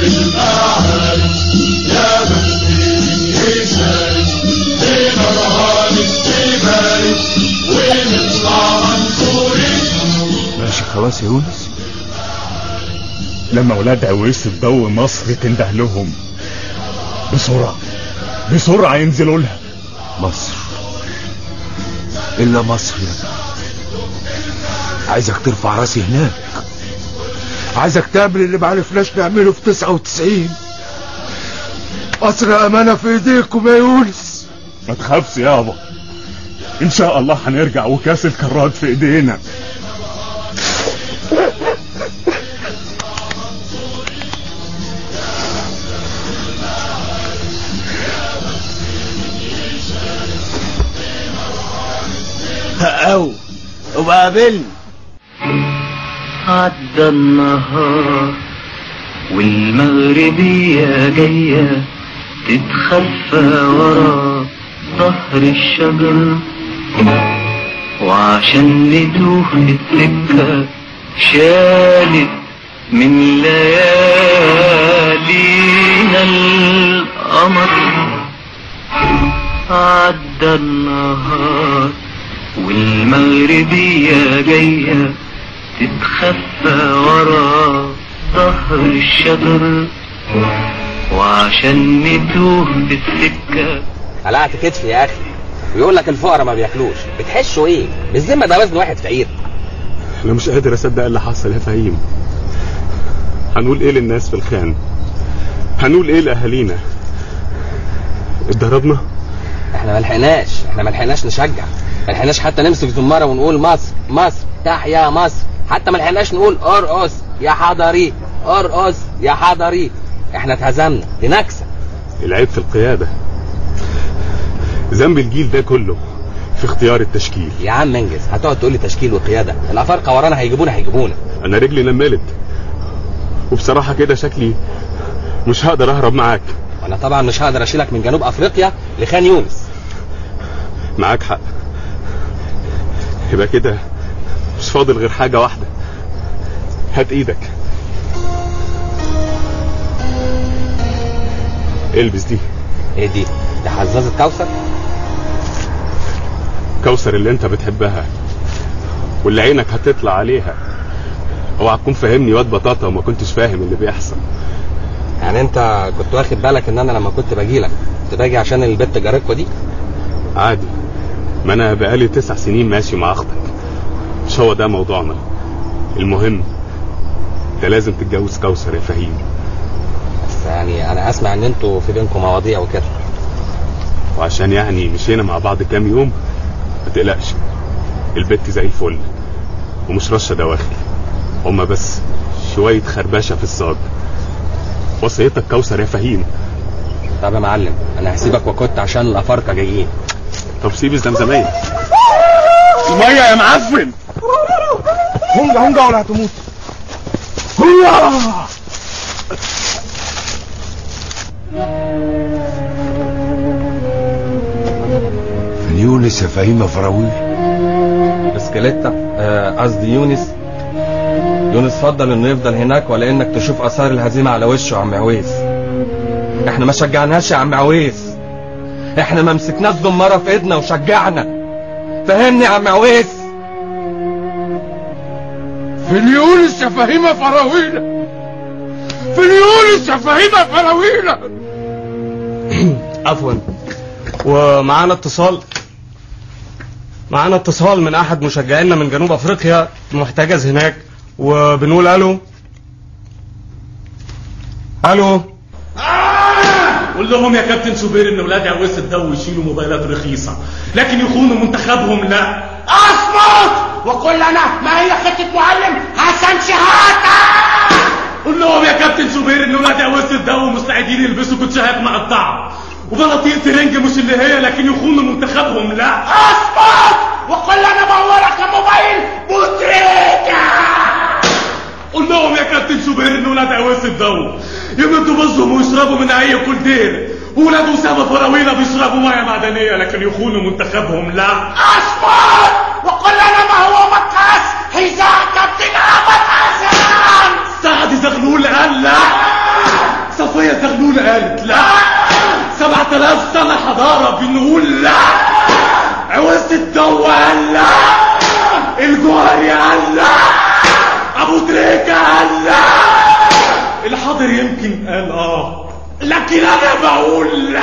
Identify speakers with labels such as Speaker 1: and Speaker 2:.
Speaker 1: بالمعارك يا بختي من يشارك فينا رهانك تبارك ونطلع منصورين.
Speaker 2: ماشي خلاص يا يونس، لما ولاد عويس الضو مصر تنده لهم بسرعة بسرعة ينزلوا لها.
Speaker 3: مصر إلا مصر يا ابني، عايزك ترفع راسي هناك، عايزك تعمل اللي معرفناش نعمله في 99. مصر أمانة في ايديكم يا يونس.
Speaker 2: ما تخافش يابا، ان شاء الله هنرجع وكاس الكرات في ايدينا.
Speaker 4: أو وقابلني. عدى النهار والمغربية جاية تتخفى ورا ظهر الشجر، وعشان ندوه في السكة شالت من ليالينا القمر. عدى النهار والمغربية جاية تتخفى ورا ظهر الشجر، وعشان نتوه في السكة.
Speaker 5: قلعت كتفي يا اخي، ويقول لك الفقراء ما بياكلوش، بتحسوا ايه؟ بالذمة ده وزن واحد فقير.
Speaker 2: انا مش قادر اصدق اللي حصل يا فهيم. هنقول ايه للناس في الخان؟ هنقول ايه لاهالينا؟ اتضربنا؟
Speaker 5: احنا ملحقناش نشجع، ملحقناش حتى نمسك زمارة ونقول مصر مصر تحيا مصر، حتى ملحقناش نقول ارقص يا حضري ارقص يا حضري. احنا اتهزمنا، دي نكسة.
Speaker 2: العيب في القيادة، ذنب الجيل ده كله في اختيار التشكيل.
Speaker 5: يا عم انجز، هتقعد تقول لي تشكيل وقيادة؟ الافارقة ورانا هيجيبونا.
Speaker 2: انا رجلي نملت، وبصراحة كده شكلي مش هقدر اهرب معاك.
Speaker 5: وانا طبعا مش هقدر اشيلك من جنوب افريقيا لخان يونس.
Speaker 2: معاك حق، يبقى كده مش فاضل غير حاجة واحدة. هات ايدك، البس دي.
Speaker 5: ايه دي؟ دي حزازة كوثر؟
Speaker 2: كوثر اللي انت بتحبها واللي عينك هتطلع عليها. اوعى تكون فاهمني واد بطاطا وما كنتش فاهم اللي بيحصل.
Speaker 5: يعني انت كنت واخد بالك ان انا لما كنت باجيلك كنت باجي عشان البت جارتكو دي؟
Speaker 2: عادي، ما انا بقالي 9 سنين ماشي مع اختك، مش هو ده موضوعنا. المهم انت لازم تتجوز كوثر يا فهيم.
Speaker 5: بس يعني انا اسمع ان انتوا في بينكم مواضيع وكده،
Speaker 2: وعشان يعني مشينا مع بعض كام يوم ما تقلقش، البت زي الفل ومش رشه دواخل، هما بس شويه خربشه في الصاج. وصيتك كوثر يا فهيم.
Speaker 5: طب يا معلم انا هسيبك وكنت عشان الافارقه جايين.
Speaker 2: طب سيب الزمزميه.
Speaker 3: الميه يا معفن. هونجا ولا هتموت. هو يونس يا فهيم فراويل.
Speaker 5: بسكليتة قصدي يونس فضل انه يفضل هناك، ولا انك تشوف اثار الهزيمة على وشه يا عم عويس. احنا ما شجعناش يا عم عويس، احنا ما مسكناش زمارة في ايدنا وشجعنا. فهمني يا عم عويس.
Speaker 3: في اليونس يا فهيم فراويل، في اليونس يا فهيم فراويل.
Speaker 6: عفوا، ومعانا اتصال من احد مشجعينا من جنوب افريقيا محتجز هناك، وبنقول الو.
Speaker 7: قول لهم يا كابتن شوبير ان ولاد عويس الدو يشيلوا موبايلات رخيصه لكن يخونوا منتخبهم لا.
Speaker 8: اصمت وقل لنا ما هي خطه معلم حسن شحاته.
Speaker 7: قول لهم يا كابتن شوبير ان ولاد عويس الدو مستعدين يلبسوا كوتشيهات مقطعه وبلاطيل ترنج مش اللي هي لكن يخونوا منتخبهم لا.
Speaker 8: اصمت وقل لنا ما وراك موبايل بوتريكا.
Speaker 7: قول لهم يا كابتن شوبير ان ولاد عويس الدو يمدوا بظهم ويشربوا من اي كولدير، وولاد اسامه فراويله بيشربوا ميه معدنيه لكن يخونوا منتخبهم لا.
Speaker 8: اصمت وقل لنا ما هو مقاس حذاء كابتن احمد حسن.
Speaker 7: سعد زغلول قال لا. يا زغلولة قالت لا. 7000 سنة حضارة بنقول لا. عوزت الضو قال لا. الجوهري قال لا. ابو تريكة قال لا. الحاضر يمكن قال لكن انا بقول لا.